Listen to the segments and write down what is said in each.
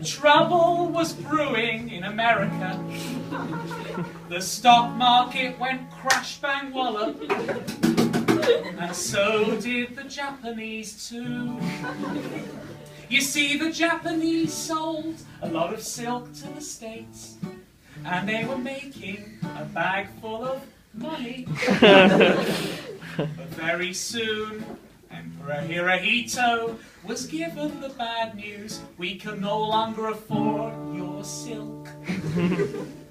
Trouble was brewing in America. The stock market went crash bang wallop, and so did the Japanese too. You see, the Japanese sold a lot of silk to the States, and they were making a bag full of money. But very soon, Emperor Hirohito was given the bad news: we can no longer afford your silk.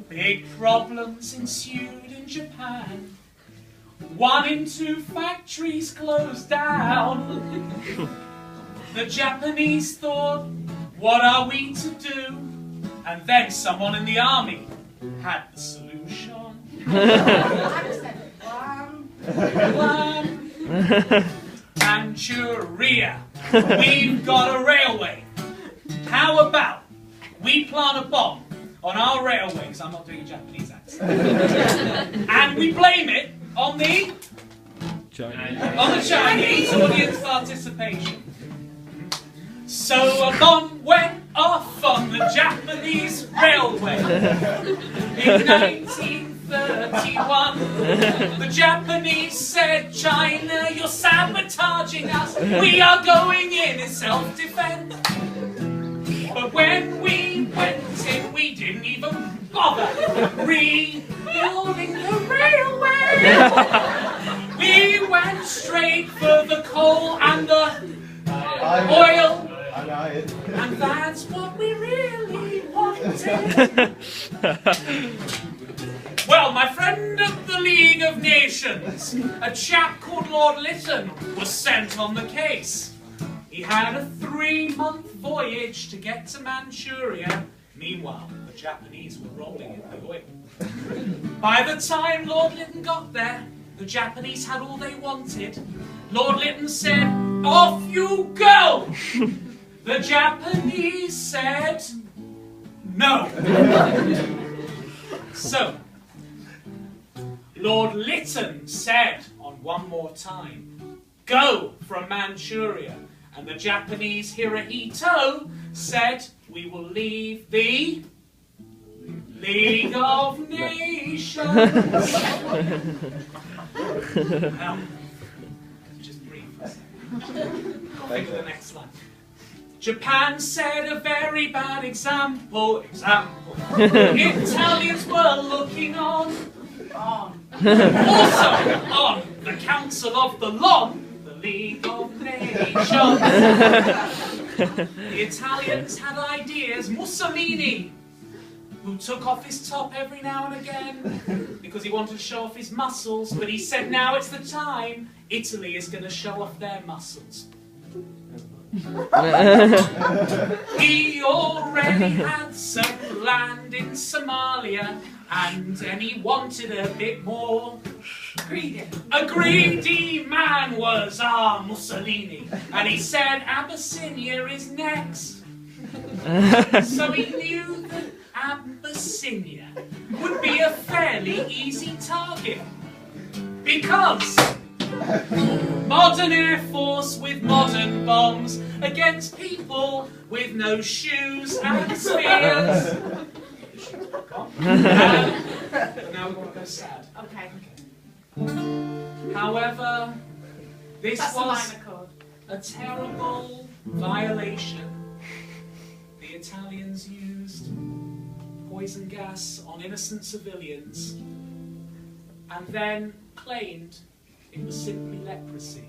Big problems ensued in Japan. 1 in 2 factories closed down. The Japanese thought, what are we to do? And then someone in the army had the solution. Manchuria. We've got a railway. How about we plant a bomb on our railways? I'm not doing a Japanese accent. And we blame it on the Chinese audience participation. So a bomb went off on the Japanese railway. In 1931, the Japanese said, China, you're sabotaging us. We are going in self-defense. But when we went in, we didn't even bother rebuilding the railway. We went straight for the coal and the oil. And that's what we really wanted. Well, my friend of the League of Nations, a chap called Lord Lytton, was sent on the case. He had a 3-month voyage to get to Manchuria. Meanwhile, the Japanese were rolling in the oil. By the time Lord Lytton got there, the Japanese had all they wanted. Lord Lytton said, off you go! The Japanese said, no. So, Lord Lytton said on one more time, go from Manchuria. And the Japanese Hirohito said, we will leave the League of Nations. Now, just breathe for a second. Think of the next slide. Japan said a very bad example. Italians were looking on. Also on the Council of the Lawn, the League of Nations. The Italians had ideas. Mussolini, who took off his top every now and again because he wanted to show off his muscles, but he said now it's the time Italy is going to show off their muscles. He already had some land in Somalia, and then he wanted a bit more. A greedy man was Mussolini, and he said Abyssinia is next. So he knew that Abyssinia would be a fairly easy target, because modern air force with modern bombs against people with no shoes and spears. Now we want to go sad. Okay. However, this was a terrible violation. The Italians used poison gas on innocent civilians and then claimed it was simply leprosy.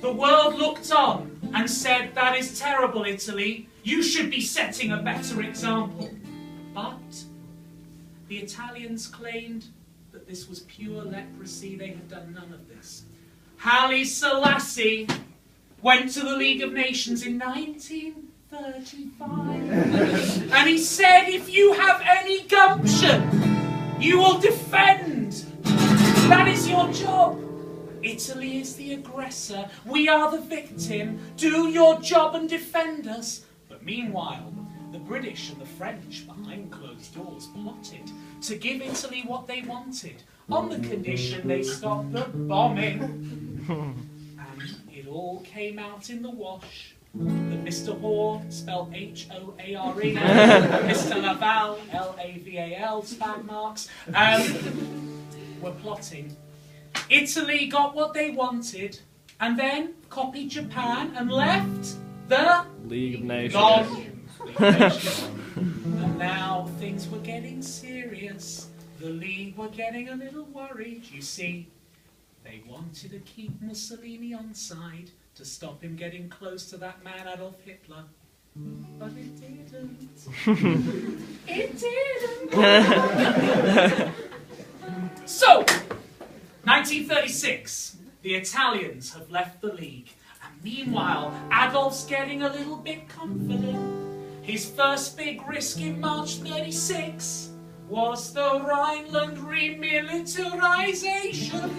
The world looked on and said, that is terrible, Italy. You should be setting a better example. But the Italians claimed that this was pure leprosy. They had done none of this. Haile Selassie went to the League of Nations in 1935. And he said, if you have any gumption, you will defend. That is your job. Italy is the aggressor. We are the victim. Do your job and defend us. But meanwhile, the British and the French, behind closed doors, plotted to give Italy what they wanted, on the condition they stopped the bombing. And it all came out in the wash. that Mr. Hoare, spelled H-O-A-R-E, and Mr. Laval, L-A-V-A-L, spam marks, were plotting. Italy got what they wanted, and then copied Japan and left the League of Nations. And now things were getting serious. The League were getting a little worried. You see, they wanted to keep Mussolini on side to stop him getting close to that man Adolf Hitler. But it didn't. It didn't. So, 1936, the Italians have left the League. And meanwhile, Adolf's getting a little bit confident. His first big risk in March 36 was the Rhineland remilitarization.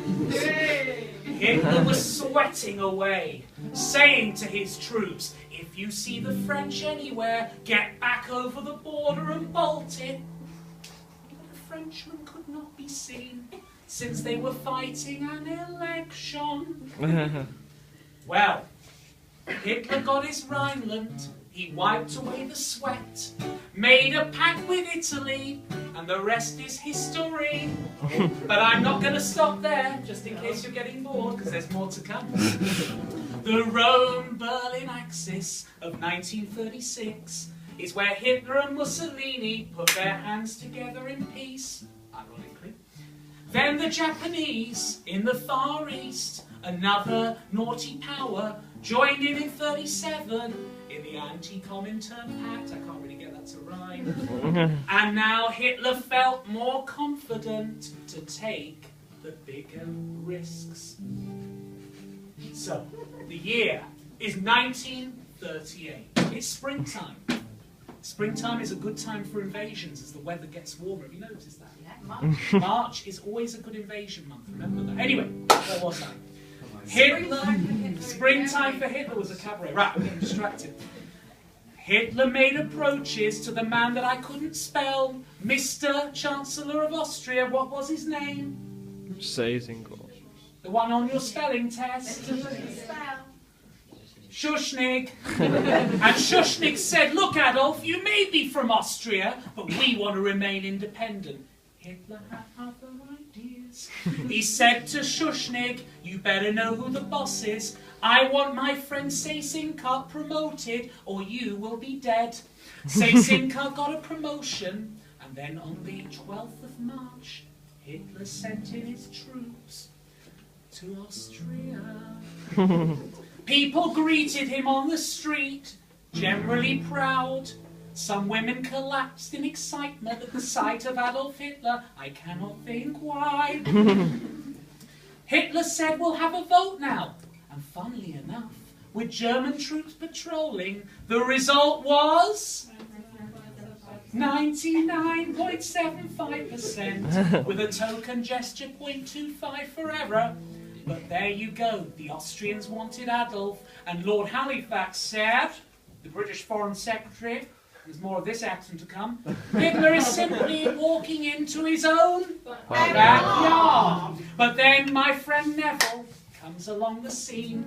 Hitler was sweating away, saying to his troops, if you see the French anywhere, get back over the border and bolt it. But the Frenchmen could not be seen, since they were fighting an election. Well, Hitler got his Rhineland, he wiped away the sweat, made a pact with Italy, and the rest is history. But I'm not going to stop there, just in case you're getting bored, because there's more to come. The Rome-Berlin axis of 1936 is where Hitler and Mussolini put their hands together in peace, ironically. Then the Japanese in the Far East, another naughty power, joined in 37 in the anti-Comintern Pact. I can't really get that to rhyme. And now Hitler felt more confident to take the bigger risks. So, the year is 1938. It's springtime. Springtime is a good time for invasions as the weather gets warmer. Have you noticed that? Yeah, March. March is always a good invasion month, remember that. Anyway, where was I? Hitler, springtime for Hitler was a cabaret. Right, I'm getting distracted. Hitler made approaches to the man that I couldn't spell, Mr. Chancellor of Austria. What was his name? Seysingle. The one on your spelling test. Schuschnigg. And Schuschnigg said, look, Adolf, you may be from Austria, but we want to remain independent. Hitler had other ideas. He said to Schuschnigg, you better know who the boss is. I want my friend Seysingle promoted, or you will be dead. Seysingle got a promotion, and then on the 12th of March, Hitler sent in his troops to Austria. People greeted him on the street, generally proud. Some women collapsed in excitement at the sight of Adolf Hitler. I cannot think why. Hitler said, we'll have a vote now. And funnily enough, with German troops patrolling, the result was 99.75%, with a token gesture 0.25 for error. But there you go, the Austrians wanted Adolf, and Lord Halifax said, the British Foreign Secretary, there's more of this accent to come, Hitler is simply walking into his own backyard. But then my friend Neville comes along the scene,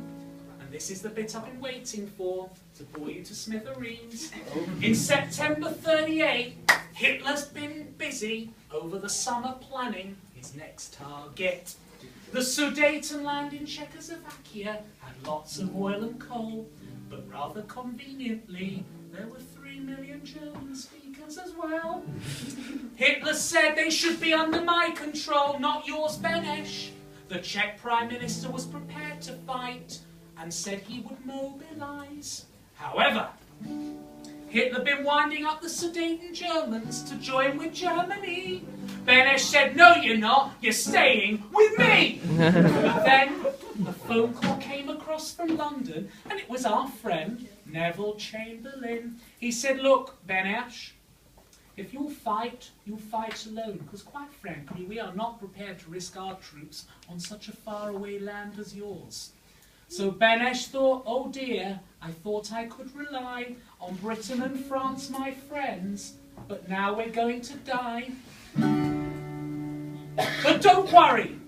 and this is the bit I've been waiting for, to bore you to smithereens. In September 38, Hitler's been busy over the summer planning his next target. The Sudetenland in Czechoslovakia had lots of oil and coal, but rather conveniently, there were 3 million German speakers as well. Hitler said they should be under my control, not yours, Benesch. The Czech Prime Minister was prepared to fight and said he would mobilize. However, Hitler been winding up the Sudeten Germans to join with Germany. Benesch said, no you're not, you're staying with me. But then a phone call came across from London, and it was our friend Neville Chamberlain. He said, look, Benesch, if you'll fight alone, because quite frankly, we are not prepared to risk our troops on such a faraway land as yours. So Benesch thought, oh dear, I thought I could rely on Britain and France, my friends, but now we're going to die. But don't worry.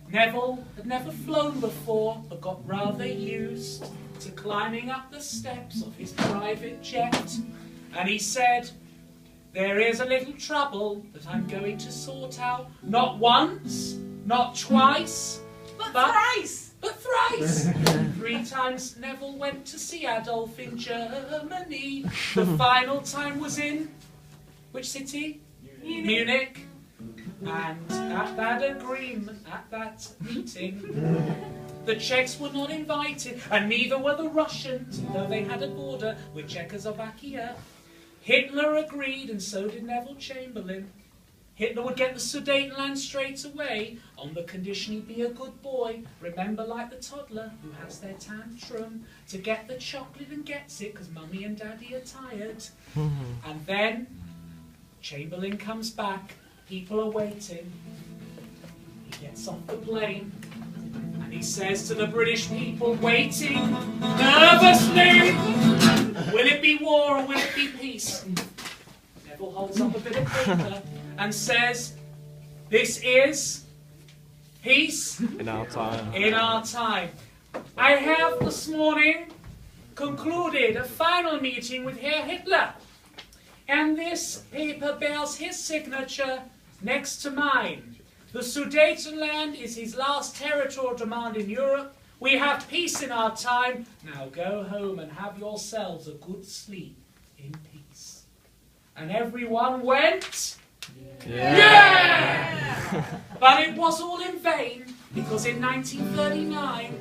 Neville had never flown before, but got rather used. after climbing up the steps of his private jet. And he said, "There is a little trouble that I'm going to sort out. Not once, not twice, but thrice. But thrice." 3 times Neville went to see Adolf in Germany. The final time was in which city? Munich. And at that agreement, at that meeting, the Czechs were not invited, and neither were the Russians, though they had a border with Czechoslovakia. Hitler agreed, and so did Neville Chamberlain. Hitler would get the Sudetenland straight away, on the condition he'd be a good boy. Remember, like the toddler who has their tantrum, to get the chocolate and gets it because mummy and daddy are tired. And then Chamberlain comes back, people are waiting. He gets off the plane, and he says to the British people waiting nervously, "Will it be war or will it be peace?" Neville holds up a bit of paper and says, "This is peace In our time. in our time." I have this morning concluded a final meeting with Herr Hitler, and this paper bears his signature next to mine. The Sudetenland is his last territorial demand in Europe. We have peace in our time. Now go home and have yourselves a good sleep in peace. And everyone went, yeah! But it was all in vain, because in 1939,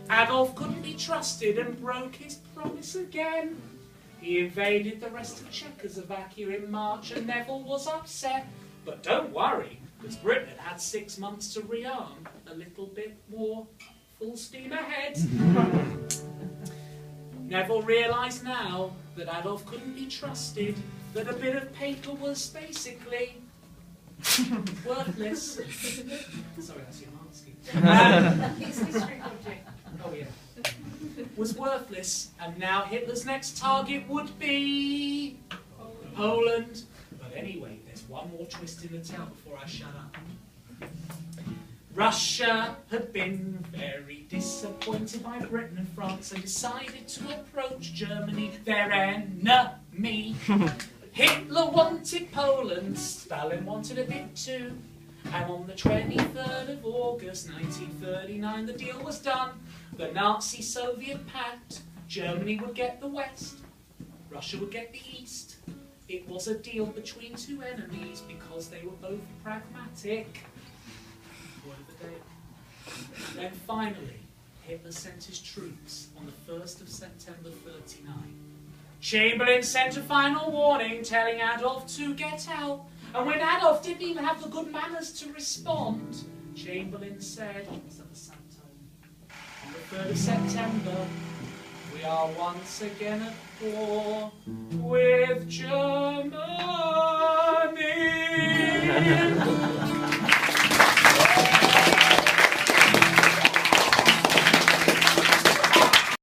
Adolf couldn't be trusted and broke his promise again. He invaded the rest of Czechoslovakia in March, and Neville was upset. But don't worry, because Britain had 6 months to rearm, a little bit more full steam ahead. Neville realised now that Adolf couldn't be trusted, that a bit of paper was basically worthless. Sorry, that's your asking. It's history object. Oh yeah. Was worthless, and now Hitler's next target would be Poland. But anyway, there's one more twist in the tale before I shut up. Russia had been very disappointed by Britain and France and decided to approach Germany, their enemy. Hitler wanted Poland, Stalin wanted a bit too. And on the 23rd of August 1939, the deal was done. The Nazi-Soviet pact. Germany would get the West, Russia would get the East. It was a deal between 2 enemies because they were both pragmatic. Word of the day. Then finally, Hitler sent his troops on the 1st of September 1939. Chamberlain sent a final warning telling Adolf to get out. And when Adolf didn't even have the good manners to respond, Chamberlain said, was that the subtone? On the 3rd of September, we are once again at war with Germany.